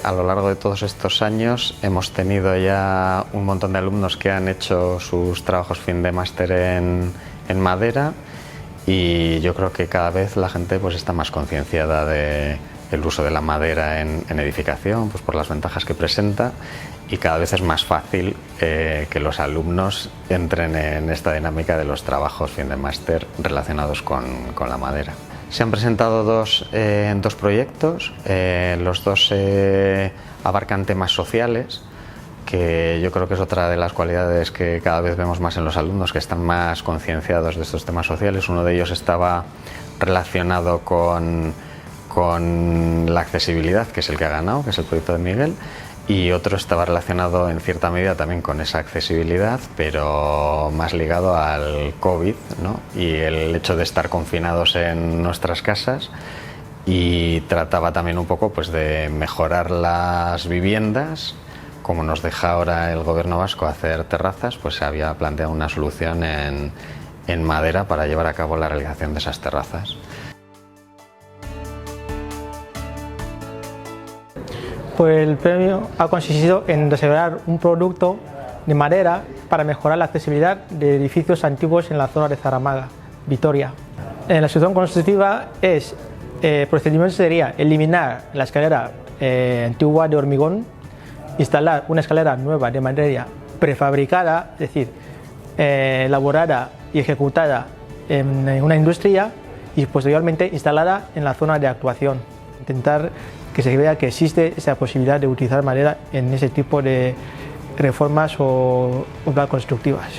a lo largo de todos estos años hemos tenido ya un montón de alumnos que han hecho sus trabajos fin de máster en madera, y yo creo que cada vez la gente pues está más concienciada del uso de la madera en edificación, pues por las ventajas que presenta, y cada vez es más fácil que los alumnos entren en esta dinámica de los trabajos fin de máster relacionados con la madera. Se han presentado dos proyectos, los dos abarcan temas sociales, que yo creo que es otra de las cualidades que cada vez vemos más en los alumnos, que están más concienciados de estos temas sociales. Uno de ellos estaba relacionado con la accesibilidad, que es el que ha ganado, que es el proyecto de Miguel, y otro estaba relacionado en cierta medida también con esa accesibilidad, pero más ligado al COVID, ¿no? Y el hecho de estar confinados en nuestras casas, y trataba también un poco pues de mejorar las viviendas. Como nos deja ahora el gobierno vasco hacer terrazas, pues se había planteado una solución en madera para llevar a cabo la realización de esas terrazas. Pues el premio ha consistido en desarrollar un producto de madera para mejorar la accesibilidad de edificios antiguos en la zona de Zaramaga, Vitoria. En la solución constructiva el procedimiento sería eliminar la escalera antigua de hormigón, instalar una escalera nueva de madera prefabricada, es decir, elaborada y ejecutada en una industria, y posteriormente instalada en la zona de actuación. Intentar que se vea que existe esa posibilidad de utilizar madera en ese tipo de reformas o constructivas.